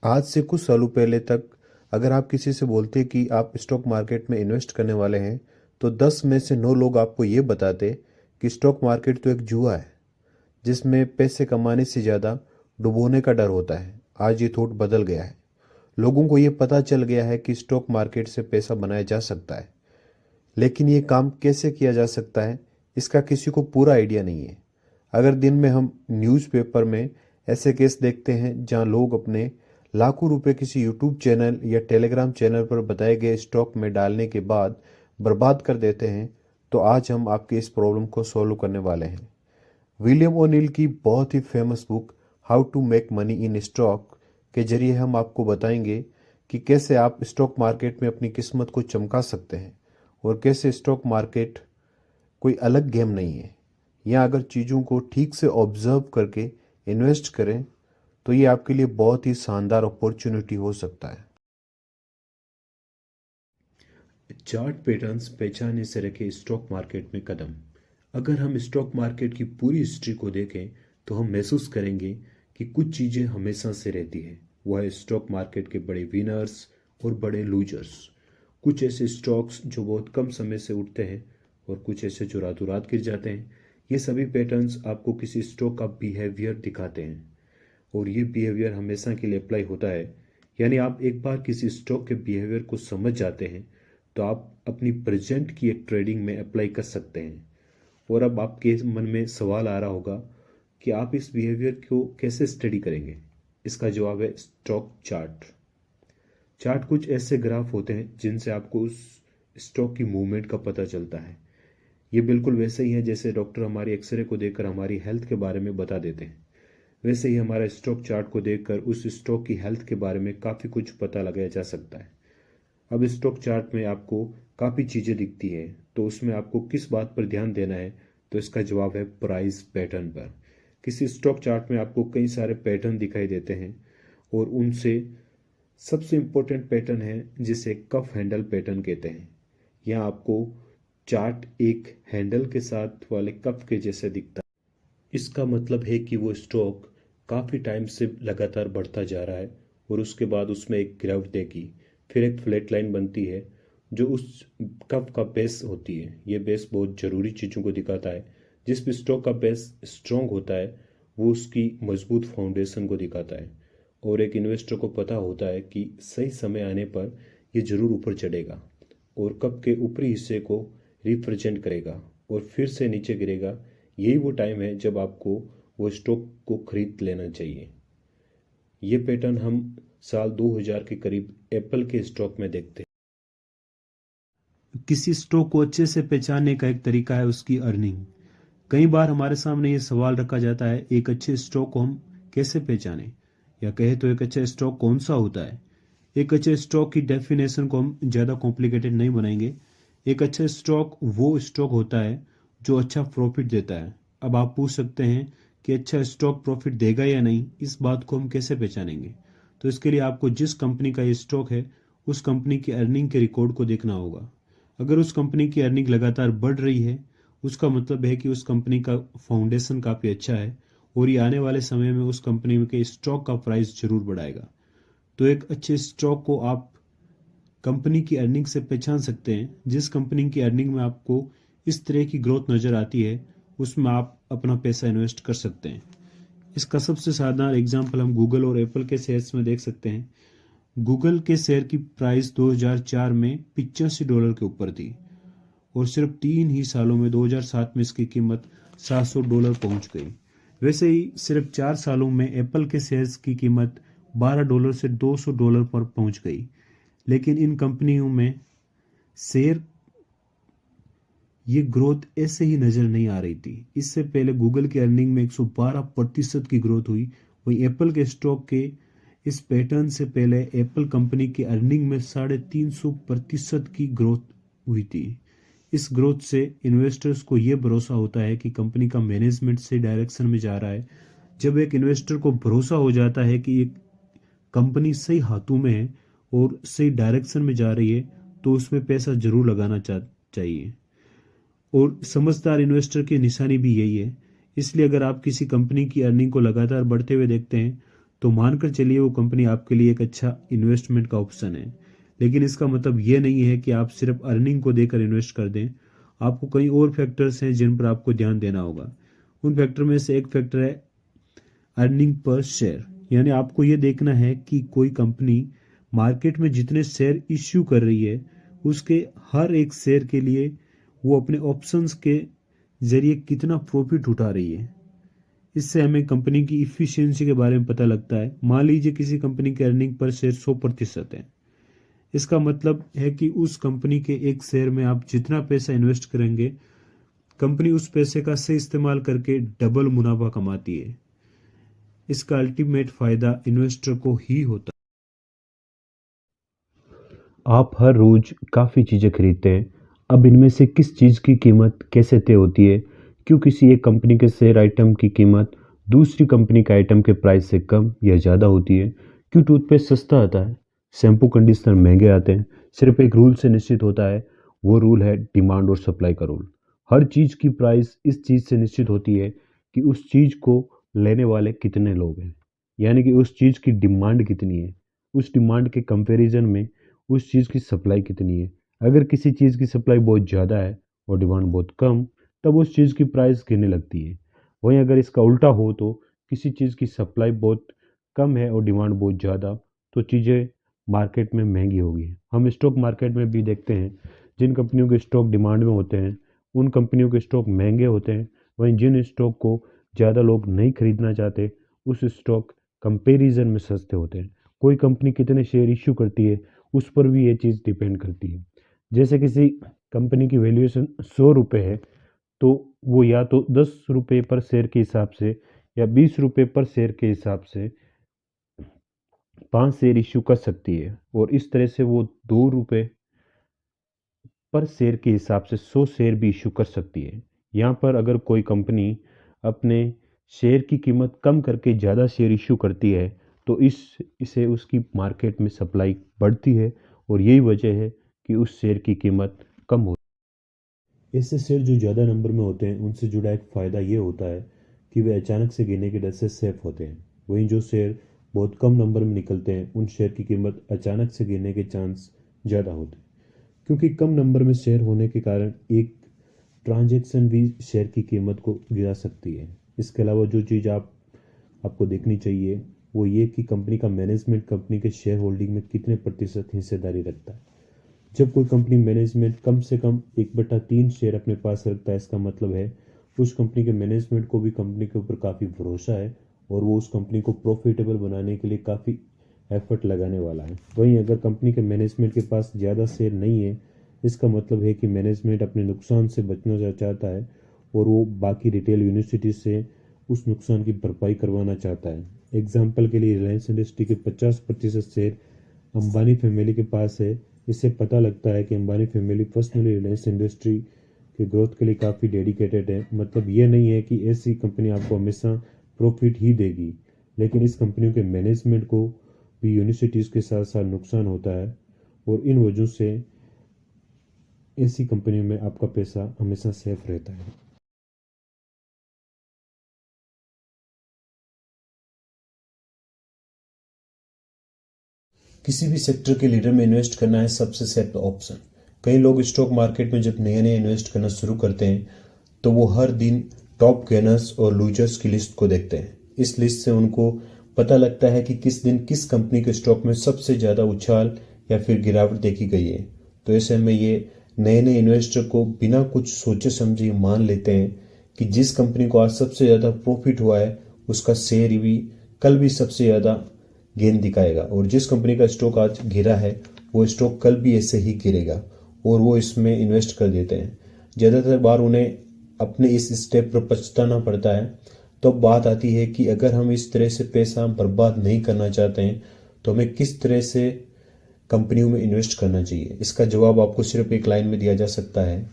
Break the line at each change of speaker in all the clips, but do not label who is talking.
आज से कुछ सालों पहले तक अगर आप किसी से बोलते कि आप स्टॉक मार्केट में इन्वेस्ट करने वाले हैं तो 10 में से 9 लोग आपको ये बताते कि स्टॉक मार्केट तो एक जुआ है जिसमें पैसे कमाने से ज़्यादा डुबोने का डर होता है। आज ये थोट बदल गया है। लोगों को ये पता चल गया है कि स्टॉक मार्केट से पैसा बनाया जा सकता है, लेकिन ये काम कैसे किया जा सकता है इसका किसी को पूरा आइडिया नहीं है। अगर दिन में हम न्यूज़पेपर में ऐसे केस देखते हैं जहां लोग अपने लाखों रुपए किसी यूट्यूब चैनल या टेलीग्राम चैनल पर बताए गए स्टॉक में डालने के बाद बर्बाद कर देते हैं, तो आज हम आपके इस प्रॉब्लम को सॉल्व करने वाले हैं। विलियम ओनील की बहुत ही famous book how to make money in stock के जरिए हम आपको बताएंगे कि कैसे आप स्टॉक मार्केट में अपनी किस्मत को चमका सकते हैं और कैसे स्टॉक मार्केट कोई अलग गेम नहीं है। यहाँ अगर चीज़ों को ठीक से ऑब्जर्व करके इन्वेस्ट करें तो ये आपके लिए बहुत ही शानदार अपॉर्चुनिटी हो सकता है। चार्ट पैटर्न्स पहचानने से रखे स्टॉक मार्केट में कदम। अगर हम स्टॉक मार्केट की पूरी हिस्ट्री को देखें तो हम महसूस करेंगे कि कुछ चीज़ें हमेशा से रहती हैं। वह है स्टॉक मार्केट के बड़े विनर्स और बड़े लूजर्स। कुछ ऐसे स्टॉक्स जो बहुत कम समय से उठते हैं और कुछ ऐसे जो रातों रात गिर जाते हैं। ये सभी पैटर्न्स आपको किसी स्टॉक का बिहेवियर दिखाते हैं और ये बिहेवियर हमेशा के लिए अप्लाई होता है। यानी आप एक बार किसी स्टॉक के बिहेवियर को समझ जाते हैं तो आप अपनी प्रेजेंट की एक ट्रेडिंग में अप्लाई कर सकते हैं। और अब आपके मन में सवाल आ रहा होगा कि आप इस बिहेवियर को कैसे स्टडी करेंगे। इसका जवाब है स्टॉक चार्ट। चार्ट कुछ ऐसे ग्राफ होते हैं जिनसे आपको उस स्टॉक की मूवमेंट का पता चलता है। ये बिल्कुल वैसे ही है जैसे डॉक्टर हमारी एक्सरे को देखकर हमारी हेल्थ के बारे में बता देते हैं। वैसे ही हमारा स्टॉक चार्ट को देखकर उस स्टॉक की हेल्थ के बारे में काफ़ी कुछ पता लगाया जा सकता है। अब स्टॉक चार्ट में आपको काफ़ी चीज़ें दिखती है, तो उसमें आपको किस बात पर ध्यान देना है? तो इसका जवाब है प्राइस पैटर्न पर। किसी स्टॉक चार्ट में आपको कई सारे पैटर्न दिखाई देते हैं और उनसे सबसे इम्पोर्टेंट पैटर्न है जिसे कफ हैंडल पैटर्न कहते हैं। यहाँ आपको चार्ट एक हैंडल के साथ वाले कफ के जैसे दिखता है। इसका मतलब है कि वो स्टॉक काफ़ी टाइम से लगातार बढ़ता जा रहा है और उसके बाद उसमें एक गिरावट देगी, फिर एक फ्लैट लाइन बनती है जो उस कप का बेस होती है। ये बेस बहुत ज़रूरी चीज़ों को दिखाता है। जिस भी स्टॉक का बेस स्ट्रॉन्ग होता है वो उसकी मजबूत फाउंडेशन को दिखाता है और एक इन्वेस्टर को पता होता है कि सही समय आने पर ये ज़रूर ऊपर चढ़ेगा और कप के ऊपरी हिस्से को रिप्रेजेंट करेगा और फिर से नीचे गिरेगा। यही वो टाइम है जब आपको वो स्टॉक को खरीद लेना चाहिए। ये पैटर्न हम साल 2000 के करीब एप्पल के स्टॉक में देखते हैं।
किसी स्टॉक को अच्छे से पहचानने का एक तरीका है उसकी अर्निंग। कई बार हमारे सामने ये सवाल रखा जाता है, एक अच्छे स्टॉक को हम कैसे पहचानें, या कहे तो एक अच्छा स्टॉक कौन सा होता है। एक अच्छे स्टॉक की डेफिनेशन को हम ज़्यादा कॉम्प्लिकेटेड नहीं बनाएंगे। एक अच्छा स्टॉक वो स्टॉक होता है जो अच्छा प्रॉफिट देता है। अब आप पूछ सकते हैं कि अच्छा स्टॉक प्रॉफिट देगा या नहीं, इस बात को हम कैसे पहचानेंगे। तो इसके लिए आपको जिस कंपनी का ये स्टॉक है उस कंपनी की अर्निंग के रिकॉर्ड को देखना होगा। अगर उस कंपनी की अर्निंग लगातार बढ़ रही है उसका मतलब है कि उस कंपनी का फाउंडेशन काफ़ी अच्छा है और ये आने वाले समय में उस कंपनी के स्टॉक का प्राइस जरूर बढ़ाएगा। तो एक अच्छे स्टॉक को आप कंपनी की अर्निंग से पहचान सकते हैं। जिस कंपनी की अर्निंग में आपको इस तरह की ग्रोथ नज़र आती है उसमें आप अपना पैसा इन्वेस्ट कर सकते हैं। इसका सबसे साधारण एग्जाम्पल हम गूगल और एप्पल के शेयर्स में देख सकते हैं। गूगल के शेयर की प्राइस 2004 में $85 के ऊपर थी और सिर्फ 3 ही सालों में 2007 में इसकी कीमत $700 पहुंच गई। वैसे ही सिर्फ 4 सालों में एप्पल के शेयर्स की कीमत $12 से $200 पर पहुंच गई। लेकिन इन कंपनियों में शेयर ये ग्रोथ ऐसे ही नजर नहीं आ रही थी। इससे पहले गूगल की अर्निंग में 112% की ग्रोथ हुई। वहीं एप्पल के स्टॉक के इस पैटर्न से पहले एप्पल कंपनी की अर्निंग में 350% की ग्रोथ हुई थी। इस ग्रोथ से इन्वेस्टर्स को यह भरोसा होता है कि कंपनी का मैनेजमेंट सही डायरेक्शन में जा रहा है। जब एक इन्वेस्टर को भरोसा हो जाता है कि एक कंपनी सही हाथों में है और सही डायरेक्शन में जा रही है तो उसमें पैसा जरूर लगाना चाहिए। और समझदार इन्वेस्टर की निशानी भी यही है। इसलिए अगर आप किसी कंपनी की अर्निंग को लगातार बढ़ते हुए देखते हैं तो मानकर चलिए वो कंपनी आपके लिए एक अच्छा इन्वेस्टमेंट का ऑप्शन है। लेकिन इसका मतलब ये नहीं है कि आप सिर्फ अर्निंग को देकर इन्वेस्ट कर दें। आपको कई और फैक्टर्स हैं जिन पर आपको ध्यान देना होगा। उन फैक्टर में से एक फैक्टर है अर्निंग पर शेयर, यानी आपको ये देखना है कि कोई कंपनी मार्केट में जितने शेयर इश्यू कर रही है उसके हर एक शेयर के लिए वो अपने ऑप्शंस के जरिए कितना प्रॉफिट उठा रही है। इससे हमें कंपनी की इफिशियंसी के बारे में पता लगता है। मान लीजिए किसी कंपनी के अर्निंग पर शेयर 100% है। इसका मतलब है कि उस कंपनी के एक शेयर में आप जितना पैसा इन्वेस्ट करेंगे, कंपनी उस पैसे का सही इस्तेमाल करके डबल मुनाफा कमाती है। इसका अल्टीमेट फायदा इन्वेस्टर को ही होता है।
आप हर रोज काफ़ी चीज़ें खरीदते हैं। अब इनमें से किस चीज़ की कीमत कैसे तय होती है? क्यों किसी एक कंपनी के शेयर आइटम की कीमत दूसरी कंपनी के आइटम के प्राइस से कम या ज़्यादा होती है? क्यों टूथपेस्ट सस्ता आता है, शैम्पू कंडीशनर महंगे आते हैं? सिर्फ एक रूल से निश्चित होता है, वो रूल है डिमांड और सप्लाई का रूल। हर चीज़ की प्राइस इस चीज़ से निश्चित होती है कि उस चीज़ को लेने वाले कितने लोग हैं, यानी कि उस चीज़ की डिमांड कितनी है, उस डिमांड के कंपैरिजन में उस चीज़ की सप्लाई कितनी है। अगर किसी चीज़ की सप्लाई बहुत ज़्यादा है और डिमांड बहुत कम, तब उस चीज़ की प्राइस गिरने लगती है। वहीं अगर इसका उल्टा हो तो किसी चीज़ की सप्लाई बहुत कम है और डिमांड बहुत ज़्यादा, तो चीज़ें मार्केट में महंगी होगी। हम स्टॉक मार्केट में भी देखते हैं, जिन कंपनियों के स्टॉक डिमांड में होते हैं उन कंपनियों के स्टॉक महंगे होते हैं। वहीं जिन स्टॉक को ज़्यादा लोग नहीं खरीदना चाहते, उस स्टॉक कंपेरिजन में सस्ते होते हैं। कोई कंपनी कितने शेयर इश्यू करती है उस पर भी ये चीज़ डिपेंड करती है। जैसे किसी कंपनी की वैल्यूएशन 100 रुपये है, तो वो या तो 10 रुपये पर शेयर के हिसाब से या 20 रुपये पर शेयर के हिसाब से 5 शेयर इश्यू कर सकती है, और इस तरह से वो 2 रुपये पर शेयर के हिसाब से 100 शेयर भी इश्यू कर सकती है। यहाँ पर अगर कोई कंपनी अपने शेयर की कीमत कम करके ज़्यादा शेयर इश्यू करती है, तो इसे उसकी मार्केट में सप्लाई बढ़ती है, और यही वजह है कि उस शेयर की कीमत कम होती है। इससे शेयर जो ज़्यादा नंबर में होते हैं उनसे जुड़ा एक फ़ायदा ये होता है कि वे अचानक से गिरने के डर से सेफ होते हैं। वहीं जो शेयर बहुत कम नंबर में निकलते हैं उन शेयर की कीमत अचानक से गिरने के चांस ज़्यादा होते हैं, क्योंकि कम नंबर में शेयर होने के कारण एक ट्रांजैक्शन भी शेयर की कीमत को गिरा सकती है। इसके अलावा जो चीज़ आपको देखनी चाहिए वो ये कि कंपनी का मैनेजमेंट कंपनी के शेयर होल्डिंग में कितने प्रतिशत हिस्सेदारी रखता है। जब कोई कंपनी मैनेजमेंट कम से कम 1/3 शेयर अपने पास रखता है, इसका मतलब है उस कंपनी के मैनेजमेंट को भी कंपनी के ऊपर काफ़ी भरोसा है और वो उस कंपनी को प्रॉफिटेबल बनाने के लिए काफ़ी एफर्ट लगाने वाला है। वहीं अगर कंपनी के मैनेजमेंट के पास ज़्यादा शेयर नहीं है, इसका मतलब है कि मैनेजमेंट अपने नुकसान से बचना चाहता है और वो बाकी रिटेल यूनिवर्सिटी से उस नुकसान की भरपाई करवाना चाहता है। एग्जाम्पल के लिए रिलायंस इंडस्ट्री के 50% शेयर अंबानी फैमिली के पास है। इससे पता लगता है कि Ambani family personally Reliance industry के ग्रोथ के लिए काफ़ी डेडिकेटेड है। मतलब ये नहीं है कि ऐसी कंपनी आपको हमेशा प्रॉफिट ही देगी, लेकिन इस कंपनियों के मैनेजमेंट को भी यूनिवर्सिटीज़ के साथ साथ नुकसान होता है, और इन वजहों से ऐसी कंपनियों में आपका पैसा हमेशा सेफ रहता है। किसी भी सेक्टर के लीडर में इन्वेस्ट करना है सबसे सेफ ऑप्शन। कई लोग स्टॉक मार्केट में जब नए नए इन्वेस्ट करना शुरू करते हैं तो वो हर दिन टॉप गेनर्स और लूजर्स की लिस्ट को देखते हैं। इस लिस्ट से उनको पता लगता है कि किस दिन किस कंपनी के स्टॉक में सबसे ज़्यादा उछाल या फिर गिरावट देखी गई है। तो ऐसे में ये नए नए इन्वेस्टर को बिना कुछ सोचे समझे मान लेते हैं कि जिस कंपनी को आज सबसे ज़्यादा प्रॉफिट हुआ है उसका शेयर भी कल भी सबसे ज़्यादा गेन दिखाएगा, और जिस कंपनी का स्टॉक आज गिरा है वो स्टॉक कल भी ऐसे ही गिरेगा, और वो इसमें इन्वेस्ट कर देते हैं। ज़्यादातर बार उन्हें अपने इस स्टेप पर पछताना पड़ता है। तो बात आती है कि अगर हम इस तरह से पैसा बर्बाद नहीं करना चाहते हैं तो हमें किस तरह से कंपनियों में इन्वेस्ट करना चाहिए। इसका जवाब आपको सिर्फ एक लाइन में दिया जा सकता है,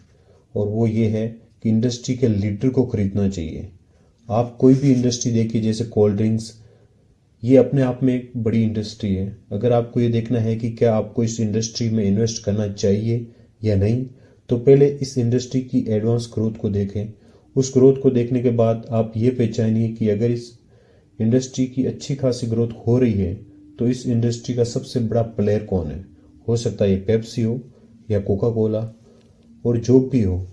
और वो ये है कि इंडस्ट्री के लीडर को खरीदना चाहिए। आप कोई भी इंडस्ट्री देखिए, जैसे कोल्ड ड्रिंक्स, ये अपने आप में एक बड़ी इंडस्ट्री है। अगर आपको ये देखना है कि क्या आपको इस इंडस्ट्री में इन्वेस्ट करना चाहिए या नहीं, तो पहले इस इंडस्ट्री की एडवांस ग्रोथ को देखें। उस ग्रोथ को देखने के बाद आप ये पहचानिए कि अगर इस इंडस्ट्री की अच्छी खासी ग्रोथ हो रही है, तो इस इंडस्ट्री का सबसे बड़ा प्लेयर कौन है? हो सकता है ये पेप्सी हो या कोका कोला, और जो भी हो,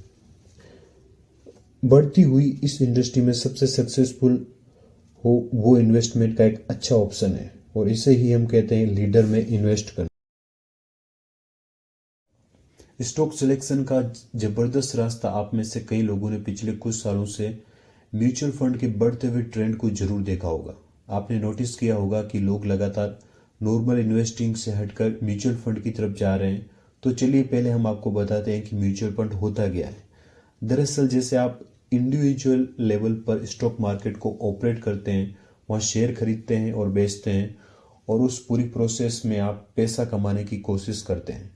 बढ़ती हुई इस इंडस्ट्री में सबसे सक्सेसफुल हो वो इन्वेस्टमेंट का एक अच्छा ऑप्शन है, और इसे ही हम कहते हैं लीडर में इन्वेस्ट करना। स्टॉक सिलेक्शन का जबरदस्त रास्ता आप में से कई लोगों ने पिछले कुछ सालों से म्यूचुअल फंड के बढ़ते हुए ट्रेंड को जरूर देखा होगा। आपने नोटिस किया होगा कि लोग लगातार नॉर्मल इन्वेस्टिंग से हटकर म्यूचुअल फंड की तरफ जा रहे हैं। तो चलिए पहले हम आपको बताते हैं कि म्यूचुअल फंड होता क्या है। दरअसल जैसे आप इंडिविजुअल लेवल पर स्टॉक मार्केट को ऑपरेट करते हैं, वहाँ शेयर खरीदते हैं और बेचते हैं, और उस पूरी प्रोसेस में आप पैसा कमाने की कोशिश करते हैं।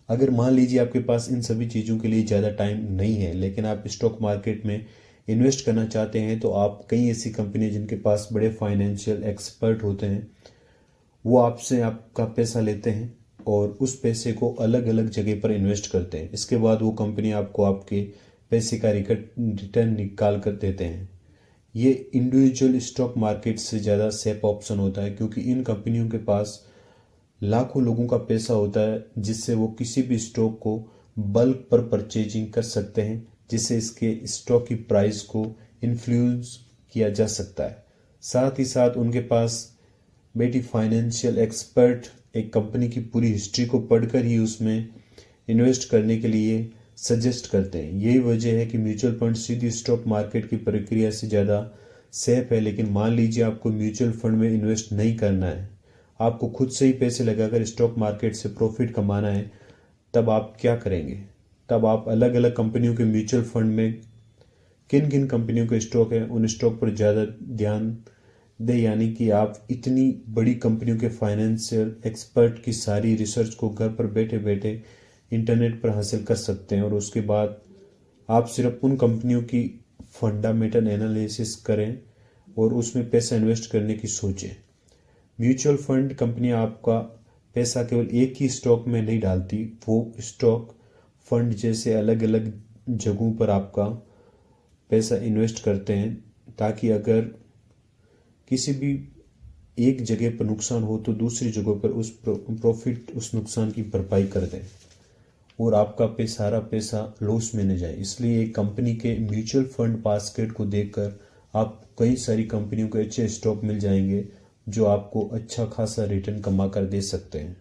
अगर मान लीजिए आपके पास इन सभी चीज़ों के लिए ज़्यादा टाइम नहीं है, लेकिन आप स्टॉक मार्केट में इन्वेस्ट करना चाहते हैं, तो आप कई ऐसी कंपनी जिनके पास बड़े फाइनेंशियल एक्सपर्ट होते हैं, वो आपसे आपका पैसा लेते हैं और उस पैसे को अलग अलग जगह पर इन्वेस्ट करते हैं। इसके बाद वो कंपनी आपको आपके पैसे का रिटर्न निकाल कर देते हैं। ये इंडिविजुअल स्टॉक मार्केट से ज़्यादा सेफ ऑप्शन होता है, क्योंकि इन कंपनियों के पास लाखों लोगों का पैसा होता है, जिससे वो किसी भी स्टॉक को बल्क पर परचेजिंग कर सकते हैं, जिससे इसके स्टॉक की प्राइस को इन्फ्लुएंस किया जा सकता है। साथ ही साथ उनके पास बेटी फाइनेंशियल एक्सपर्ट एक कंपनी की पूरी हिस्ट्री को पढ़कर ही उसमें इन्वेस्ट करने के लिए सजेस्ट करते हैं। यही वजह है कि म्यूचुअल फंड सीधी स्टॉक मार्केट की प्रक्रिया से ज़्यादा सेफ है। लेकिन मान लीजिए आपको म्यूचुअल फंड में इन्वेस्ट नहीं करना है, आपको खुद से ही पैसे लगाकर स्टॉक मार्केट से प्रॉफिट कमाना है, तब आप क्या करेंगे? तब आप अलग अलग कंपनियों के म्यूचुअल फंड में किन किन कंपनियों के स्टॉक हैं, उन स्टॉक पर ज़्यादा ध्यान दें। यानी कि आप इतनी बड़ी कंपनियों के फाइनेंशियल एक्सपर्ट की सारी रिसर्च को घर पर बैठे बैठे इंटरनेट पर हासिल कर सकते हैं, और उसके बाद आप सिर्फ उन कंपनियों की फंडामेंटल एनालिसिस करें और उसमें पैसा इन्वेस्ट करने की सोचें। म्यूचुअल फंड कंपनियां आपका पैसा केवल एक ही स्टॉक में नहीं डालती, वो स्टॉक फंड जैसे अलग अलग जगहों पर आपका पैसा इन्वेस्ट करते हैं, ताकि अगर किसी भी एक जगह पर नुकसान हो तो दूसरी जगह पर उस प्रॉफिट उस नुकसान की भरपाई कर दें और आपका सारा पैसा लॉस में न जाए। इसलिए एक कंपनी के म्यूचुअल फंड बास्केट को देखकर आप कई सारी कंपनियों के अच्छे स्टॉक मिल जाएंगे, जो आपको अच्छा खासा रिटर्न कमा कर दे सकते हैं।